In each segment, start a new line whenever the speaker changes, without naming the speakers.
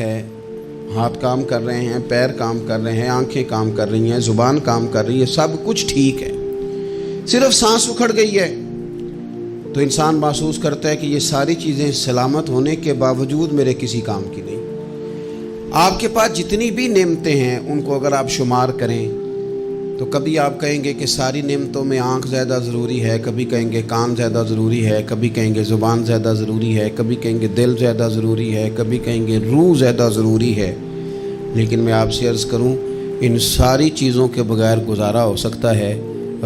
ہے، ہاتھ کام کر رہے ہیں، پیر کام کر رہے ہیں، آنکھیں کام کر رہی ہیں، زبان کام کر رہی ہے، سب کچھ ٹھیک ہے، صرف سانس اکھڑ گئی ہے تو انسان محسوس کرتا ہے کہ یہ ساری چیزیں سلامت ہونے کے باوجود میرے کسی کام کی نہیں۔ آپ کے پاس جتنی بھی نعمتیں ہیں ان کو اگر آپ شمار کریں تو کبھی آپ کہیں گے کہ ساری نعمتوں میں آنکھ زیادہ ضروری ہے، کبھی کہیں گے کان زیادہ ضروری ہے، کبھی کہیں گے زبان زیادہ ضروری ہے، کبھی کہیں گے دل زیادہ ضروری ہے، کبھی کہیں گے روح زیادہ ضروری ہے۔ لیکن میں آپ سے عرض کروں، ان ساری چیزوں کے بغیر گزارا ہو سکتا ہے،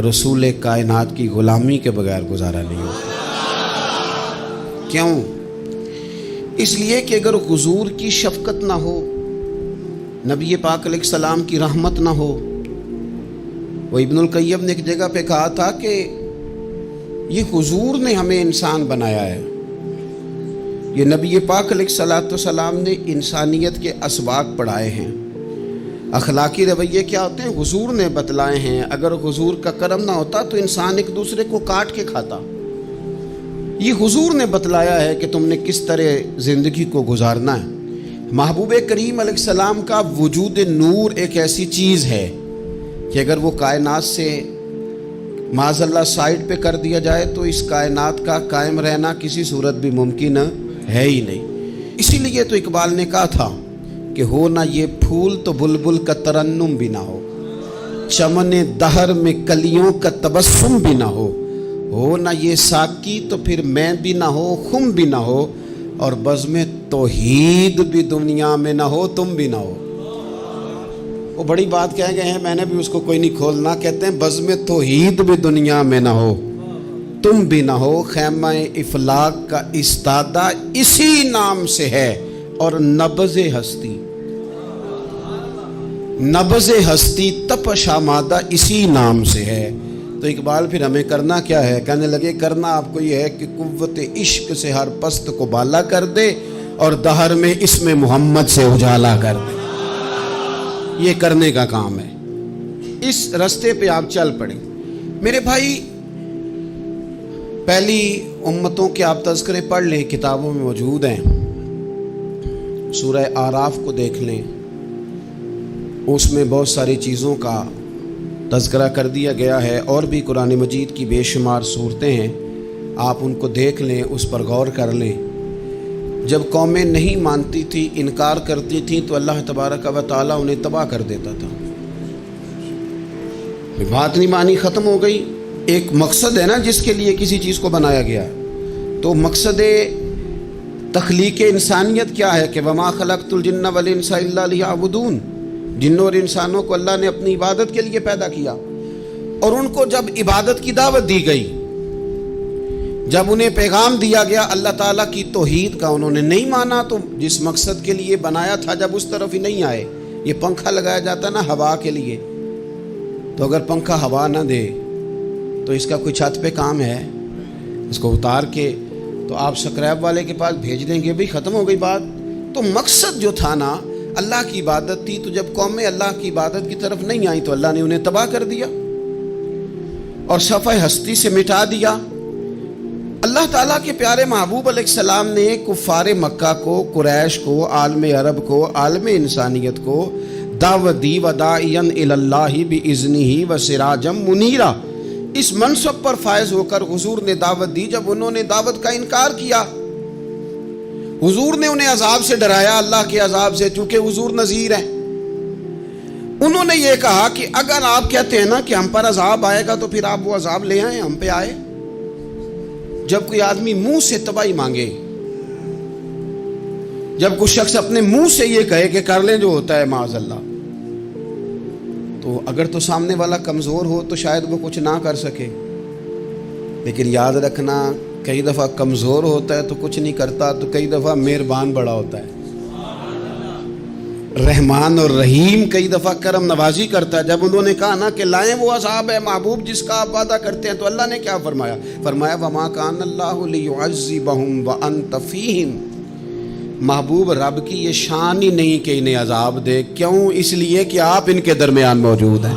رسول کائنات کی غلامی کے بغیر گزارا نہیں ہوتا۔ کیوں؟ اس لیے کہ اگر حضور کی شفقت نہ ہو، نبی پاک علیہ السلام کی رحمت نہ ہو، وہ ابن القیم نے ایک جگہ پہ کہا تھا کہ یہ حضور نے ہمیں انسان بنایا ہے، یہ نبی پاک علیہ السلام نے انسانیت کے اسباق پڑھائے ہیں، اخلاقی رویے کیا ہوتے ہیں حضور نے بتلائے ہیں۔ اگر حضور کا کرم نہ ہوتا تو انسان ایک دوسرے کو کاٹ کے کھاتا۔ یہ حضور نے بتلایا ہے کہ تم نے کس طرح زندگی کو گزارنا ہے۔ محبوب کریم علیہ السلام کا وجود نور ایک ایسی چیز ہے کہ اگر وہ کائنات سے معاذ اللہ سائڈ پہ کر دیا جائے تو اس کائنات کا قائم رہنا کسی صورت بھی ممکن ہے ہی نہیں۔ اسی لیے تو اقبال نے کہا تھا کہ ہو نہ یہ پھول تو بلبل کا ترنم بھی نہ ہو، چمن دہر میں کلیوں کا تبسم بھی نہ ہو نہ یہ ساقی تو پھر میں بھی نہ ہو، خم بھی نہ ہو، اور بزم توحید بھی دنیا میں نہ ہو، تم بھی نہ ہو۔ وہ بڑی بات کہہ گئے ہیں، میں نے بھی اس کو کوئی نہیں کھولنا۔ کہتے ہیں بزم توحید بھی دنیا میں نہ ہو، تم بھی نہ ہو، خیمہ افلاق کا استادہ اسی نام سے ہے، اور نبض ہستی تپش آمادہ اسی نام سے ہے۔ تو اقبال پھر ہمیں کرنا کیا ہے؟ کہنے لگے کرنا آپ کو یہ ہے کہ قوت عشق سے ہر پست کو بالا کر دے اور دہر میں اسم محمد سے اجالا کر دے۔ یہ کرنے کا کام ہے، اس رستے پہ آپ چل پڑیں۔ میرے بھائی، پہلی امتوں کے آپ تذکرے پڑھ لیں، کتابوں میں موجود ہیں، سورہ اعراف کو دیکھ لیں، اس میں بہت ساری چیزوں کا تذکرہ کر دیا گیا ہے، اور بھی قرآن مجید کی بے شمار صورتیں ہیں، آپ ان کو دیکھ لیں، اس پر غور کر لیں۔ جب قومیں نہیں مانتی تھی، انکار کرتی تھیں، تو اللہ تبارک و تعالیٰ انہیں تباہ کر دیتا تھا۔ بات نہیں مانی، ختم ہو گئی۔ ایک مقصد ہے نا جس کے لیے کسی چیز کو بنایا گیا، تو مقصد تخلیق انسانیت کیا ہے کہ وما خلقت الجن والانس الا لیعبدون، جنوں اور انسانوں کو اللہ نے اپنی عبادت کے لیے پیدا کیا، اور ان کو جب عبادت کی دعوت دی گئی، جب انہیں پیغام دیا گیا اللہ تعالیٰ کی توحید کا، انہوں نے نہیں مانا، تو جس مقصد کے لیے بنایا تھا جب اس طرف ہی نہیں آئے۔ یہ پنکھا لگایا جاتا نا ہوا کے لیے، تو اگر پنکھا ہوا نہ دے تو اس کا کوئی چھت پہ کام ہے؟ اس کو اتار کے تو آپ سکریپ والے کے پاس بھیج دیں گے، بھی ختم ہو گئی بات۔ تو مقصد جو تھا نا، اللہ کی عبادت تھی، تو جب قومیں اللہ کی عبادت کی طرف نہیں آئیں تو اللہ نے انہیں تباہ کر دیا اور صفحہ ہستی سے مٹا دیا۔ اللہ تعالیٰ کے پیارے محبوب علیہ السلام نے کفار مکہ کو، قریش کو، عالم عرب کو، عالم انسانیت کو دعوت دی، وداعیا الی اللہ باذنہ وسراجا منیرا۔ اس منصب پر فائز ہو کر حضور نے دعوت دی۔ جب انہوں نے دعوت کا انکار کیا، حضور نے انہیں عذاب سے ڈرایا، اللہ کے عذاب سے، چونکہ حضور نذیر ہیں۔ انہوں نے یہ کہا کہ اگر آپ کہتے ہیں نا کہ ہم پر عذاب آئے گا تو پھر آپ وہ عذاب لے آئیں، ہم پہ آئے۔ جب کوئی آدمی منہ سے تباہی مانگے، جب کوئی شخص اپنے منہ سے یہ کہے کہ کر لیں جو ہوتا ہے معاذ اللہ، تو اگر تو سامنے والا کمزور ہو تو شاید وہ کچھ نہ کر سکے، لیکن یاد رکھنا کئی دفعہ کمزور ہوتا ہے تو کچھ نہیں کرتا، تو کئی دفعہ مہربان بڑا ہوتا ہے، رحمان اور رحیم کئی دفعہ کرم نوازی کرتا ہے۔ جب انہوں نے کہا نا کہ لائیں وہ عذاب ہے محبوب جس کا آپ وعدہ کرتے ہیں، تو اللہ نے کیا فرمایا؟ فرمایا وما کان اللہ لیعذبہم وانت فیہم۔ محبوب رب کی یہ شان ہی نہیں کہ انہیں عذاب دے، کیوں؟ اس لیے کہ آپ ان کے درمیان موجود ہیں۔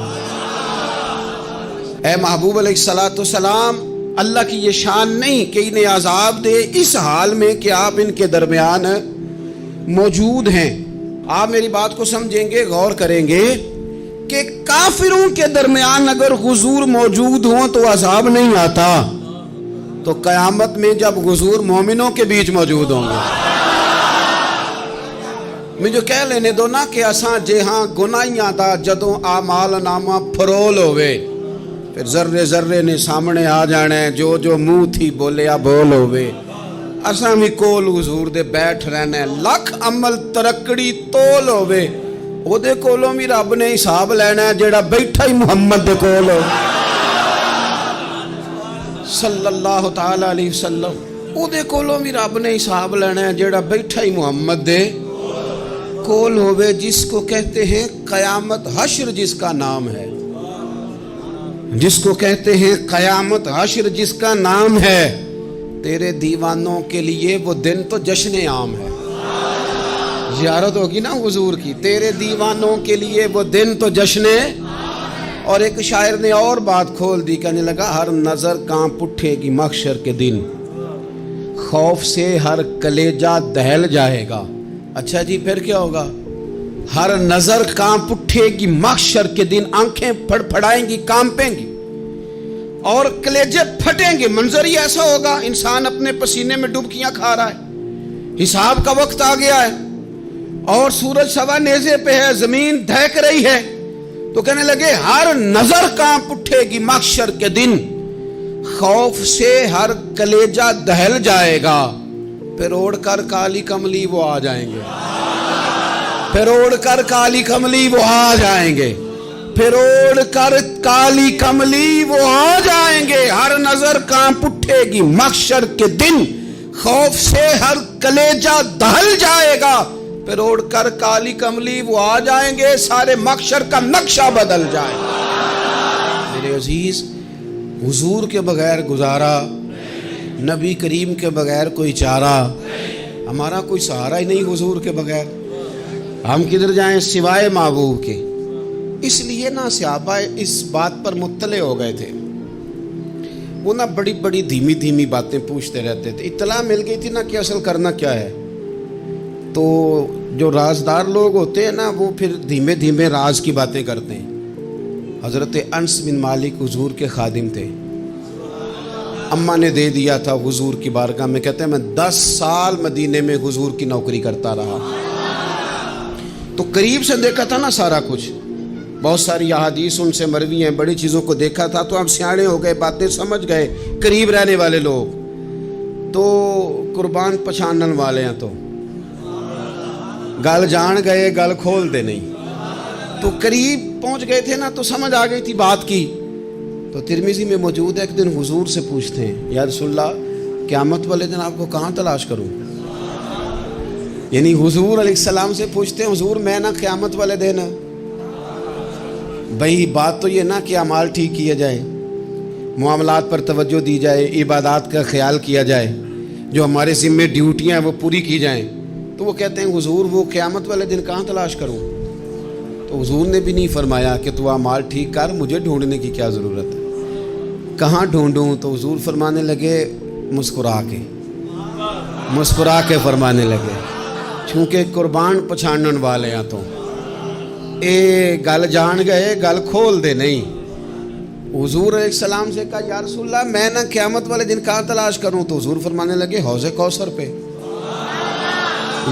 اے محبوب علیہ الصلوۃ والسلام، اللہ کی یہ شان نہیں کہ انہیں عذاب دے اس حال میں کہ آپ ان کے درمیان موجود ہیں۔ آپ میری بات کو سمجھیں گے, غور کریں گے کہ کافروں کے درمیان اگر حضور موجود ہوں تو عذاب نہیں آتا, تو قیامت میں جب حضور مومنوں کے بیچ موجود ہوں گے, مجھے کہہ لینے دو نا کہ اساں جہاں گناہیاں دا جدوں اعمال نامہ پھرول ہوئے, پھر ذرے ذرے نے سامنے آ جانا ہے, جو جو منہ تھی بولیا بول ہوئے, اساں بھی کول حضور دے بیٹھ رہنا ہے, لکھ عمل ترکڑی تول ہوئے, او دے کولوں بھی رب نے حساب لینا ہے جیڑا بیٹھا ہی محمد دے کول ہو صلی اللہ تعالی علیہ وسلم, او دے کولوں بھی رب نے حساب لینا ہے جیڑا بیٹھا ہی محمد دے کول ہوئے, جس کو کہتے ہیں قیامت حشر, جس کا نام ہے, جس کو کہتے ہیں قیامت حشر, جس کا نام ہے. تیرے دیوانوں کے لیے وہ دن تو جشن عام ہے, زیارت ہوگی نا حضور کی, تیرے دیوانوں کے لیے وہ دن تو جشن. اور ایک شاعر نے اور بات کھول دی, کہنے لگا ہر نظر کانپ اٹھے گی محشر کے دن, خوف سے ہر کلیجہ دہل جائے گا. اچھا جی پھر کیا ہوگا؟ ہر نظر کانپ اٹھے گی محشر کے دن, آنکھیں پھڑ پھڑائیں گی, کانپیں گی اور کلیجے پھٹیں گے. منظر ہی ایسا ہوگا, انسان اپنے پسینے میں ڈبکیاں کھا رہا ہے, حساب کا وقت آ گیا ہے اور سورج سوا نیزے پہ ہے, زمین دھڑک رہی ہے, تو کہنے لگے ہر نظر کانپ اٹھے گی محشر کے دن, خوف سے ہر کلیجہ دہل جائے گا. پھر اوڑھ کر کالی کملی وہ آ جائیں گے, پھر اوڑھ کر کالی کملی وہ آ جائیں گے, پھر اوڑھ کر کالی کملی وہ آ جائیں گے. ہر نظر کانپ اٹھے گی محشر کے دن, خوف سے ہر کلیجہ دہل جائے گا. پھر اوڑھ کر کالی کملی وہ آ جائیں گے, سارے محشر کا نقشہ بدل جائے گا. میرے عزیز, حضور کے بغیر گزارا, نبی کریم کے بغیر کوئی چارہ, ہمارا کوئی سہارا ہی نہیں حضور کے بغیر. ہم کدھر جائیں سوائے محبوب کے. اس لیے نا صحابہ اس بات پر مطلع ہو گئے تھے, وہ نا بڑی بڑی دھیمی دھیمی باتیں پوچھتے رہتے تھے. اطلاع مل گئی تھی نا کہ اصل کرنا کیا ہے. تو جو رازدار لوگ ہوتے ہیں نا, وہ پھر دھیمے دھیمے راز کی باتیں کرتے ہیں. حضرت انس بن مالک حضور کے خادم تھے, اماں نے دے دیا تھا حضور کی بارگاہ میں, کہتے ہیں میں 10 سال مدینے میں حضور کی نوکری کرتا رہا, تو قریب سے دیکھا تھا نا سارا کچھ, بہت ساری احادیث ان سے مروی ہیں, بڑی چیزوں کو دیکھا تھا, تو ہم سیانے ہو گئے, باتیں سمجھ گئے. قریب رہنے والے لوگ تو قربان پچھانن والے ہیں, تو گل جان گئے گل کھول دے نہیں, تو قریب پہنچ گئے تھے نا, تو سمجھ آ گئی تھی بات کی. تو ترمذی میں موجود ہے, ایک دن حضور سے پوچھتے ہیں یا رسول اللہ قیامت والے دن آپ کو کہاں تلاش کروں. یعنی حضور علیہ السلام سے پوچھتے ہیں, حضور میں نا قیامت والے دن, بھئی بات تو یہ نا کہ اعمال ٹھیک کیا جائے, معاملات پر توجہ دی جائے, عبادات کا خیال کیا جائے, جو ہمارے ذمہ ڈیوٹیاں ہیں وہ پوری کی جائیں. تو وہ کہتے ہیں حضور وہ قیامت والے دن کہاں تلاش کروں. تو حضور نے بھی نہیں فرمایا کہ تو اعمال ٹھیک کر, مجھے ڈھونڈنے کی کیا ضرورت ہے, کہاں ڈھونڈوں. تو حضور فرمانے لگے مسکرا کے فرمانے لگے, چونکہ قربان پچھانن والے ہیں, تو اے گل جان گئے گل کھول دے نہیں. حضور علیہ السلام سے کہا یا رسول اللہ میں نہ قیامت والے دن کہاں تلاش کروں. تو حضور فرمانے لگے حوض کوثر پہ.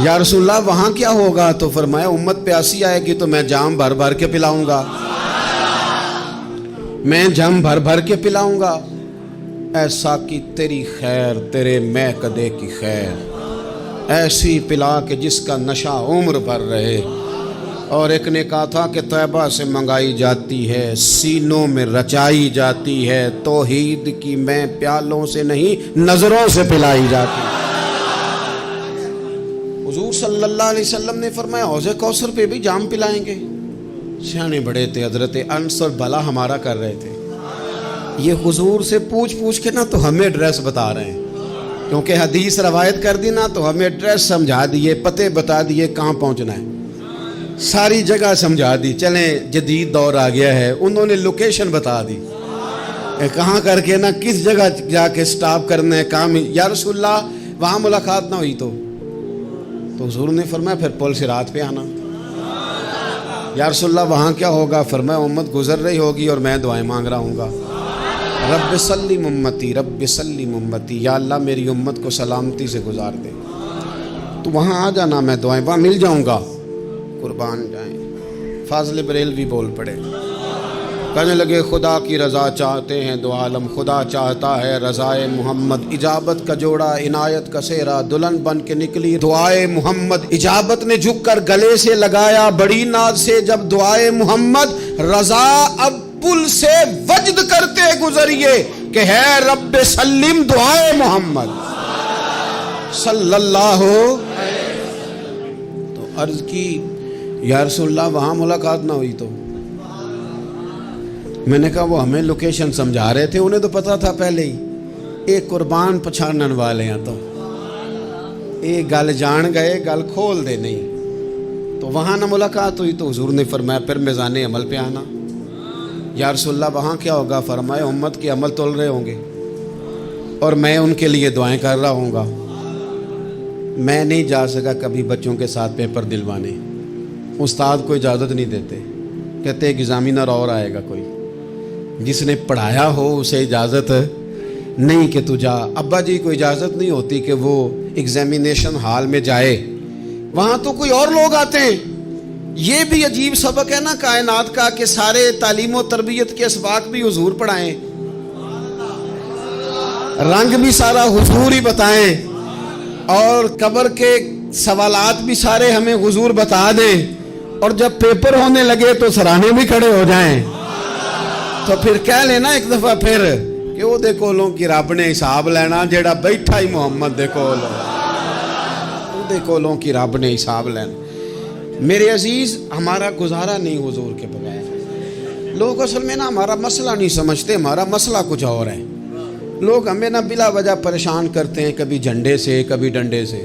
یا رسول اللہ وہاں کیا ہوگا. تو فرمایا امت پیاسی آئے گی تو میں جام بھر بھر کے پلاؤں گا, میں جام بھر بھر کے پلاؤں گا. ایسا کی تیری خیر تیرے میں کدے کی خیر, ایسی پلا کہ جس کا نشہ عمر بھر رہے. اور ایک نے کہا تھا کہ طیبہ سے منگائی جاتی ہے, سینوں میں رچائی جاتی ہے, توحید کی میں پیالوں سے نہیں نظروں سے پلائی جاتی. حضور صلی اللہ علیہ وسلم نے فرمایا حوض کوثر پہ بھی جام پلائیں گے. سیانے بڑے تھے, حضرت انس اور بلا ہمارا کر رہے تھے. یہ حضور سے پوچھ کے نا تو ہمیں ایڈریس بتا رہے ہیں, کیونکہ حدیث روایت کر دی نا تو ہمیں ایڈریس سمجھا دیے, پتے بتا دیے کہاں پہنچنا ہے, ساری جگہ سمجھا دی. چلیں جدید دور آ گیا ہے, انہوں نے لوکیشن بتا دی کہاں کر کے نا کس جگہ جا کے سٹاپ کرنا ہے کام. یا رسول اللہ وہاں ملاقات نہ ہوئی تو حضور نے فرمایا پھر پل صراط پہ آنا. یا رسول اللہ وہاں کیا ہوگا؟ فرمایا امت گزر رہی ہوگی اور میں دعائیں مانگ رہا ہوں گا، رب سلم امتی، رب سلم امتی، یا اللہ میری امت کو سلامتی سے گزار دے۔ تو وہاں آ جانا، میں دعائیں وہاں مل جاؤں گا، قربان جائیں۔ فاضل بریلوی بول پڑے، کہنے لگے خدا کی رضا چاہتے ہیں دو عالم، خدا چاہتا ہے رضائے محمد، اجابت کا جوڑا عنایت کا سہرا، دلہن بن کے نکلی دعائے محمد، اجابت نے جھک کر گلے سے لگایا بڑی ناز سے جب دعائے محمد، رضا اب پل سے وجد کرتے گزریے کہ ہے رب سلم دعائے محمد صلی اللہ تو عرض کی یا رسول اللہ وہاں ملاقات نہ ہوئی تو؟ میں نے کہا وہ ہمیں لوکیشن سمجھا رہے تھے، انہیں تو پتا تھا پہلے ہی، ایک قربان پچھانن والے ہیں تو ایک گل جان گئے گل کھول دے نہیں، تو وہاں نہ ملاقات ہوئی تو حضور نے فرمایا پھر میزان عمل پہ آنا۔ یا رسول اللہ وہاں کیا ہوگا؟ فرمایا امت کے عمل تول رہے ہوں گے اور میں ان کے لیے دعائیں کر رہا ہوں گا۔ میں نہیں جا سکا کبھی بچوں کے ساتھ پیپر دلوانے، استاد کو اجازت نہیں دیتے، کہتے ایگزامینر اور آئے گا کوئی، جس نے پڑھایا ہو اسے اجازت نہیں کہ تو جا۔ ابا جی کو اجازت نہیں ہوتی کہ وہ ایگزامینیشن ہال میں جائے، وہاں تو کوئی اور لوگ آتے ہیں۔ یہ بھی عجیب سبق ہے نا کائنات کا کہ سارے تعلیم و تربیت کے اسباق بھی حضور پڑھائیں، رنگ بھی سارا حضور ہی بتائیں، اور قبر کے سوالات بھی سارے ہمیں حضور بتا دیں، اور جب پیپر ہونے لگے تو سرانے بھی کھڑے ہو جائیں۔ تو پھر کہہ لینا ایک دفعہ پھر کہ وہ دے کولوں کی رب نے حساب لینا، جیڑا بیٹھا ہی محمد دے کولوں، وہ دے کولوں کی رب نے حساب لینا۔ میرے عزیز ہمارا گزارا نہیں حضور کے بغیر۔ لوگ اصل میں نا ہمارا مسئلہ نہیں سمجھتے، ہمارا مسئلہ کچھ اور ہے۔ لوگ ہمیں نا بلا وجہ پریشان کرتے ہیں، کبھی جھنڈے سے، کبھی ڈنڈے سے،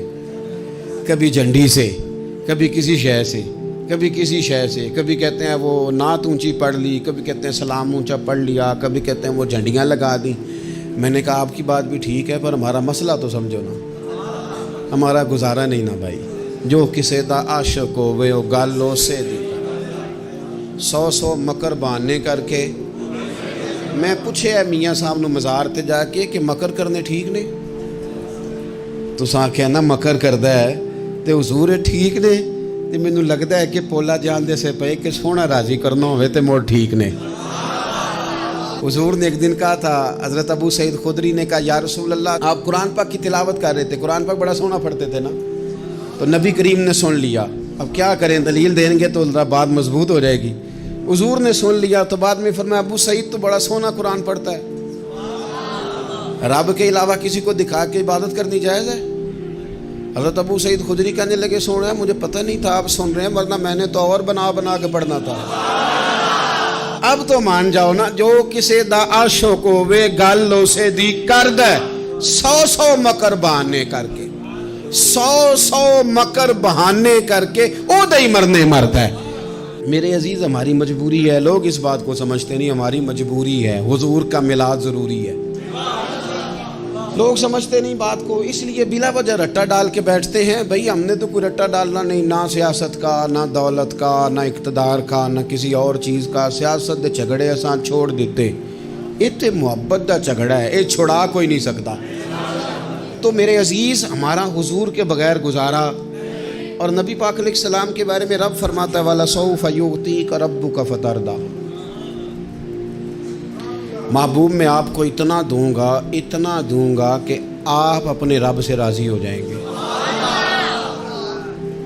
کبھی جھنڈی سے، کبھی کسی شے سے، کبھی کسی شے سے، کبھی کہتے ہیں وہ نعت اونچی پڑھ لی، کبھی کہتے ہیں سلام اونچا پڑھ لیا، کبھی کہتے ہیں وہ جھنڈیاں لگا دیں۔ میں نے کہا آپ کی بات بھی ٹھیک ہے پر ہمارا مسئلہ تو سمجھو نا، ہمارا گزارا نہیں نا بھائی۔ جو کسے دا عاشق ہوئے وہ گالوں سے دی، 100 مکر بہانے کر کے۔ میں پوچھے ہے میاں صاحب نو مزار تے جا کے کہ مکر کرنے ٹھیک نے؟ تو سا کہنا مکر کردا ہے تے حضور ٹھیک نے؟ تے مینوں لگدا ہے کہ پولا جان دے سے پے کہ سونا راضی کرنا ہوئے تے موڑ ٹھیک نے۔ حضور نے ایک دن کہا تھا، حضرت ابو سعید خدری نے کہا یا رسول اللہ آپ قرآن پاک کی تلاوت کر رہے تھے، قرآن پاک بڑا سونا پڑھتے تھے نا، تو نبی کریم نے سن لیا، اب کیا کریں دلیل دیں گے تو بات مضبوط ہو جائے گی۔ حضور نے سن لیا تو بعد میں فرمایا ابو سعید تو بڑا سونا قرآن پڑھتا ہے، رب کے علاوہ کسی کو دکھا کے عبادت کرنی جائز ہے؟ حضرت ابو سعید خدری کہنے لگے سن رہے ہیں، مجھے پتہ نہیں تھا آپ سن رہے ہیں، ورنہ میں نے تو اور بنا بنا کے پڑھنا تھا۔ اب تو مان جاؤ نا، جو کسے دا عاشق ہوئے گالوں سے دی کرد ہے، 100 مکر بہانے کر کے، 100 مکر بہانے کر کے او دے مرنے مرد ہے۔ میرے عزیز ہماری مجبوری ہے، لوگ اس بات کو سمجھتے نہیں، ہماری مجبوری ہے، حضور کا میلاد ضروری ہے، لوگ سمجھتے نہیں بات کو، اس لیے بلا وجہ رٹا ڈال کے بیٹھتے ہیں۔ بھئی ہم نے تو کوئی رٹا ڈالنا نہیں، نہ سیاست کا، نہ دولت کا، نہ اقتدار کا، نہ کسی اور چیز کا۔ سیاست دے جھگڑے اساں چھوڑ دیتے، اتنے محبت دا جھگڑا ہے، یہ چھڑا کوئی نہیں سکتا۔ تو میرے عزیز ہمارا حضور کے بغیر گزارا، اور نبی پاک علیہ السلام کے بارے میں رب فرماتا ہے وَلَسَوْفَ يُعْطِيكَ رَبُّكَ فَتَرْضَىٰ، محبوب میں آپ کو اتنا دوں گا کہ آپ اپنے رب سے راضی ہو جائیں گے۔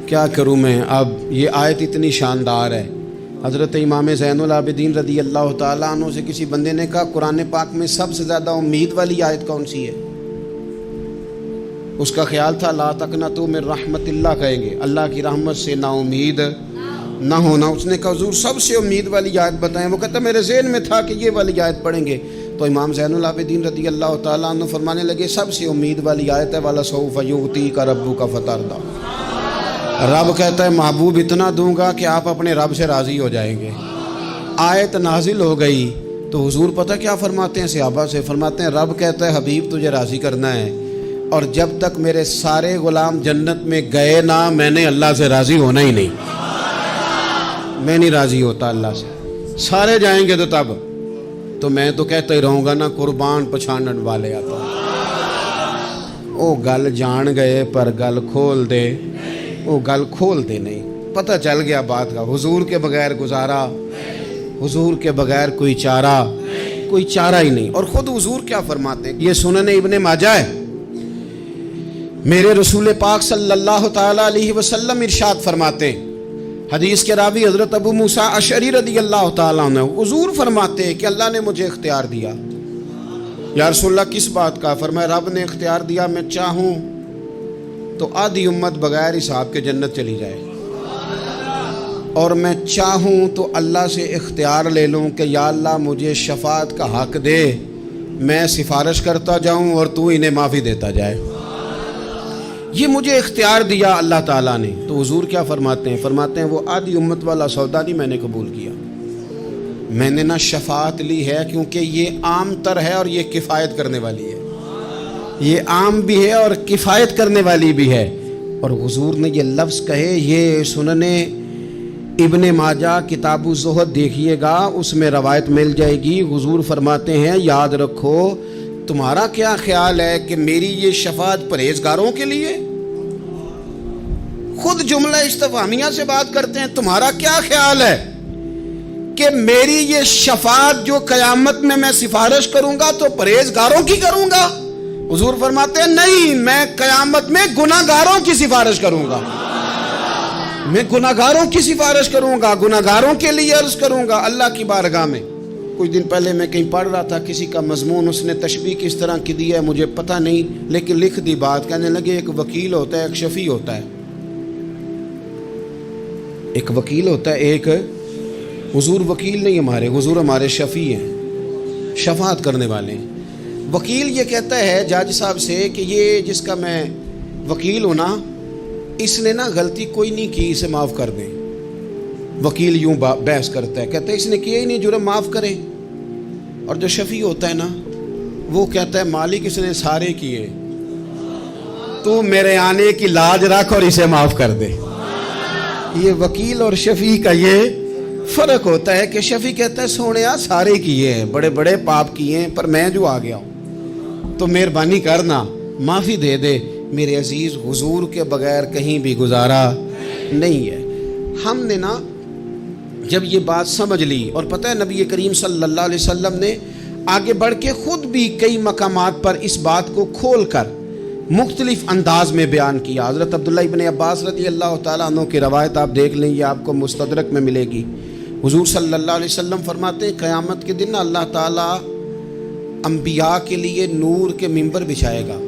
کیا کروں میں؟ اب یہ آیت اتنی شاندار ہے۔ حضرت امام زین العابدین رضی اللہ تعالیٰ عنہ سے کسی بندے نے کہا قرآن پاک میں سب سے زیادہ امید والی آیت کون سی ہے؟ اس کا خیال تھا لا تقنطوا من رحمت اللہ کہیں گے، اللہ کی رحمت سے نا امید نہ ہونا۔ اس نے کہا حضور سب سے امید والی آیت بتائیں، وہ کہتا میرے ذہن میں تھا کہ یہ والی آیت پڑھیں گے۔ تو امام زین العابدین رضی اللہ تعالیٰ عنہ فرمانے لگے سب سے امید والی آیت ہے وَلَسَوْفَ يُعْطِيكَ رَبُّكَ فَتَرْضَىٰ، رب کہتا ہے محبوب اتنا دوں گا کہ آپ اپنے رب سے راضی ہو جائیں گے۔ آیت نازل ہو گئی تو حضور پتہ کیا فرماتے ہیں صحابہ سے؟ فرماتے ہیں رب کہتا ہے حبیب تجھے راضی کرنا ہے، اور جب تک میرے سارے غلام جنت میں گئے نہ میں نے اللہ سے راضی ہونا ہی نہیں۔ میں نہیں راضی ہوتا اللہ سے. سارے جائیں گے تو میں تو کہتا ہی رہوں گا نا قربان پچھانن والے آتا. وہ گل جان گئے پر گل کھول دے, وہ گل کھول دے نہیں. پتہ چل گیا بات کا. حضور کے بغیر گزارا, حضور کے بغیر کوئی چارہ ہی نہیں. اور خود حضور کیا فرماتے ہیں, یہ سنن ابن ماجہ ہے, میرے رسول پاک صلی اللہ تعالیٰ علیہ وسلم ارشاد فرماتے ہیں, حدیث کے راوی حضرت ابو موسیٰ اشعری رضی اللہ تعالیٰ عنہ, حضور فرماتے ہیں کہ اللہ نے مجھے اختیار دیا. یا رسول اللہ کس بات کا؟ فرمایا رب نے اختیار دیا, میں چاہوں تو آدھی امت بغیر حساب کے جنت چلی جائے, اور میں چاہوں تو اللہ سے اختیار لے لوں کہ یا اللہ مجھے شفاعت کا حق دے, میں سفارش کرتا جاؤں اور تو انہیں معافی دیتا جائے. یہ مجھے اختیار دیا اللہ تعالیٰ نے. تو حضور کیا فرماتے ہیں؟ فرماتے ہیں وہ آدھی امت والا سودا نہیں میں نے قبول کیا, میں نے نہ شفاعت لی ہے کیونکہ یہ عام تر ہے اور یہ کفایت کرنے والی ہے, یہ عام بھی ہے اور کفایت کرنے والی بھی ہے. اور حضور نے یہ لفظ کہے, یہ سنن ابن ماجہ کتاب الزہد دیکھیے گا, اس میں روایت مل جائے گی. حضور فرماتے ہیں یاد رکھو تمہارا کیا خیال ہے کہ میری یہ شفاعت پرہیزگاروں کے لیے؟ خود جملہ استفہامیہ سے بات کرتے ہیں, تمہارا کیا خیال ہے کہ میری یہ شفاعت جو قیامت میں سفارش کروں گا تو پرہیزگاروں کی کروں گا؟ حضور فرماتے ہیں نہیں, میں قیامت میں گناہگاروں کی سفارش کروں گا, میں گناہگاروں کی سفارش کروں گا, گناہگاروں کے لیے عرض کروں گا اللہ کی بارگاہ میں. کچھ دن پہلے میں کہیں پڑھ رہا تھا, کسی کا مضمون اس نے تشبیہ کس طرح کی دی ہے مجھے پتہ نہیں, لیکن لکھ دی بات. کہنے لگے ایک وکیل ہوتا ہے, ایک شفیع ہوتا ہے. ایک وکیل ہوتا ہے, ایک حضور وکیل نہیں ہمارے, حضور ہمارے شفیع ہیں, شفاعت کرنے والے ہیں. وکیل یہ کہتا ہے جج صاحب سے کہ یہ جس کا میں وکیل ہوں نا, اس نے نا غلطی کوئی نہیں کی, اسے معاف کر دیں. وکیل یوں بحث کرتا ہے, کہتا ہے اس نے کیا ہی نہیں, جرم معاف کریں. اور جو شفیع ہوتا ہے نا وہ کہتا ہے مالک اس نے سارے کیے, تو میرے آنے کی لاج رکھ اور اسے معاف کر دے. یہ وکیل اور شفیع کا یہ فرق ہوتا ہے کہ شفیع کہتا ہے سونیا سارے کیے ہیں, بڑے بڑے پاپ کیے ہیں, پر میں جو آ گیا ہوں تو مہربانی کرنا معافی دے دے. میرے عزیز حضور کے بغیر کہیں بھی گزارا نہیں ہے. ہم نے نا جب یہ بات سمجھ لی, اور پتہ ہے نبی کریم صلی اللہ علیہ وسلم نے آگے بڑھ کے خود بھی کئی مقامات پر اس بات کو کھول کر مختلف انداز میں بیان کیا. حضرت عبداللہ ابن عباس رضی اللہ تعالیٰ عنہ کی روایت آپ دیکھ لیں, یہ آپ کو مستدرک میں ملے گی. حضور صلی اللہ علیہ وسلم فرماتے ہیں قیامت کے دن اللہ تعالیٰ انبیاء کے لیے نور کے ممبر بچھائے گا,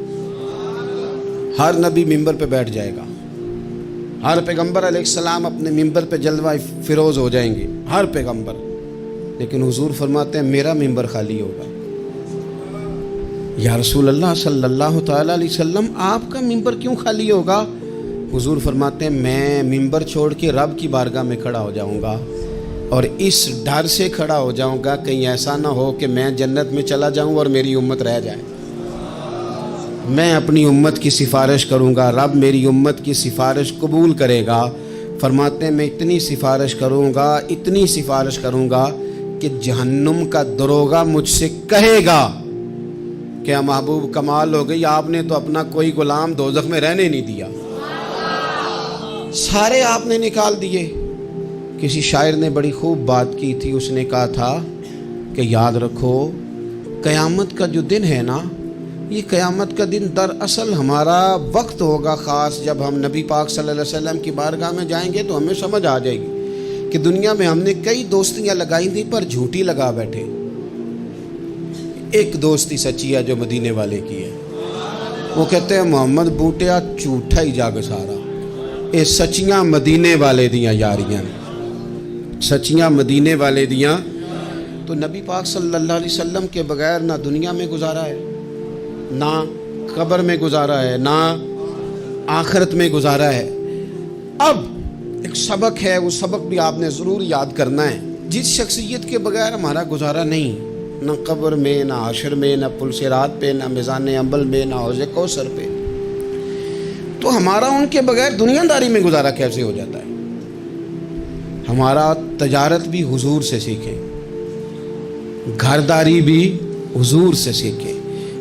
ہر نبی ممبر پہ بیٹھ جائے گا, ہر پیغمبر علیہ السلام اپنے ممبر پہ جلوہ فروز ہو جائیں گے, ہر پیغمبر. لیکن حضور فرماتے ہیں میرا ممبر خالی ہوگا. یا رسول اللہ صلی اللہ تعالیٰ علیہ وسلم آپ کا ممبر کیوں خالی ہوگا؟ حضور فرماتے ہیں میں ممبر چھوڑ کے رب کی بارگاہ میں کھڑا ہو جاؤں گا, اور اس ڈر سے کھڑا ہو جاؤں گا کہیں ایسا نہ ہو کہ میں جنت میں چلا جاؤں اور میری امت رہ جائے. میں اپنی امت کی سفارش کروں گا, رب میری امت کی سفارش قبول کرے گا. فرماتے ہیں میں اتنی سفارش کروں گا, اتنی سفارش کروں گا کہ جہنم کا دروغہ مجھ سے کہے گا کہ محبوب کمال ہو گئی, آپ نے تو اپنا کوئی غلام دوزخ میں رہنے نہیں دیا, سارے آپ نے نکال دیے. کسی شاعر نے بڑی خوب بات کی تھی, اس نے کہا تھا کہ یاد رکھو قیامت کا جو دن ہے نا, یہ قیامت کا دن دراصل ہمارا وقت ہوگا خاص, جب ہم نبی پاک صلی اللہ علیہ وسلم کی بارگاہ میں جائیں گے تو ہمیں سمجھ آ جائے گی کہ دنیا میں ہم نے کئی دوستیاں لگائی تھیں پر جھوٹی لگا بیٹھے. ایک دوستی سچی ہے جو مدینے والے کی ہے, وہ کہتے ہیں محمد بوٹیا جھوٹا ہی جاگ سارا, اے سچیاں مدینے والے دیاں یاریاں, سچیاں مدینے والے دیاں. تو نبی پاک صلی اللہ علیہ وسلم کے بغیر نہ دنیا میں گزارا ہے, نہ قبر میں گزارا ہے, نہ آخرت میں گزارا ہے. اب ایک سبق ہے, وہ سبق بھی آپ نے ضرور یاد کرنا ہے. جس شخصیت کے بغیر ہمارا گزارا نہیں, نہ قبر میں, نہ حشر میں, نہ پل صراط پہ, نہ میزان انبل میں, نہ حوض کوثر پہ, تو ہمارا ان کے بغیر دنیا داری میں گزارا کیسے ہو جاتا ہے؟ ہمارا تجارت بھی حضور سے سیکھیں، گھرداری بھی حضور سے سیکھیں،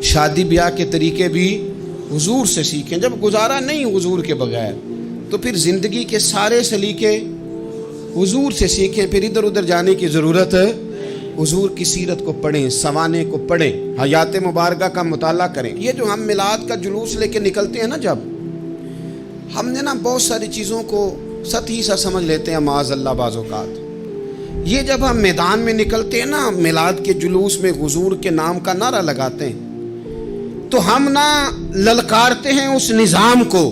شادی بیاہ کے طریقے بھی حضور سے سیکھیں۔ جب گزارا نہیں حضور کے بغیر تو پھر زندگی کے سارے سلیقے حضور سے سیکھیں، پھر ادھر ادھر جانے کی ضرورت ہے۔ حضور کی سیرت کو پڑھیں، سوانے کو پڑھیں، حیات مبارکہ کا مطالعہ کریں۔ یہ جو ہم میلاد کا جلوس لے کے نکلتے ہیں نا، جب ہم نے بہت ساری چیزوں کو سطحی سا سمجھ لیتے ہیں معاذ اللہ بعض اوقات۔ یہ جب ہم میدان میں نکلتے ہیں نا، میلاد کے جلوس میں حضور کے نام کا نعرہ لگاتے ہیں، تو ہم للکارتے ہیں اس نظام کو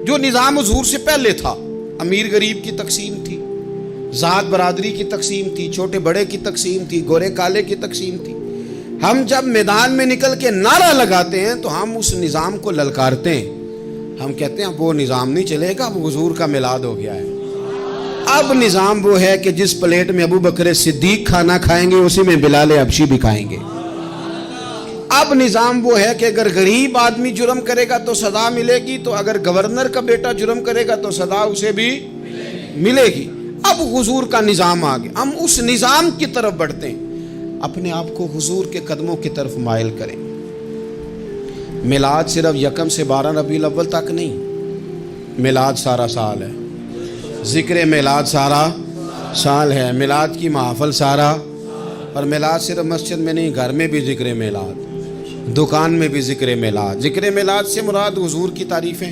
جو نظام حضور سے پہلے تھا۔ امیر غریب کی تقسیم تھی، ذات برادری کی تقسیم تھی، چھوٹے بڑے کی تقسیم تھی، گورے کالے کی تقسیم تھی۔ ہم جب میدان میں نکل کے نعرہ لگاتے ہیں تو ہم اس نظام کو للکارتے ہیں۔ ہم کہتے ہیں وہ نظام نہیں چلے گا، اب حضور کا میلاد ہو گیا ہے۔ اب نظام وہ ہے کہ جس پلیٹ میں ابو بکر صدیق کھانا کھائیں گے اسی میں بلال حبشی بھی کھائیں گے۔ اب نظام وہ ہے کہ اگر غریب آدمی جرم کرے گا تو سزا ملے گی، تو اگر گورنر کا بیٹا جرم کرے گا تو سزا اسے بھی ملے گی۔ اب حضور کا نظام آ گیا، ہم اس نظام کی طرف بڑھتے ہیں۔ اپنے آپ کو حضور کے قدموں کی طرف مائل کریں۔ میلاد صرف 1 سے 12 ربیع الاول تک نہیں، میلاد سارا سال ہے، ذکر میلاد سارا سال ہے، میلاد کی محفل سارا، اور میلاد صرف مسجد میں نہیں، گھر میں بھی ذکر میلاد، دکان میں بھی ذکر میلاد۔ ذکر میلاد سے مراد حضور کی تعریفیں،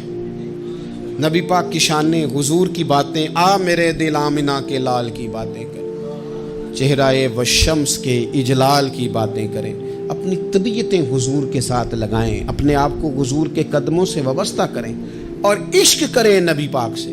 نبی پاک کی شانیں، حضور کی باتیں، آ میرے دل آمنہ کے لال کی باتیں کریں، چہرہ والشمس کے اجلال کی باتیں کریں، اپنی طبیعتیں حضور کے ساتھ لگائیں، اپنے آپ کو حضور کے قدموں سے وابستہ کریں اور عشق کریں نبی پاک سے۔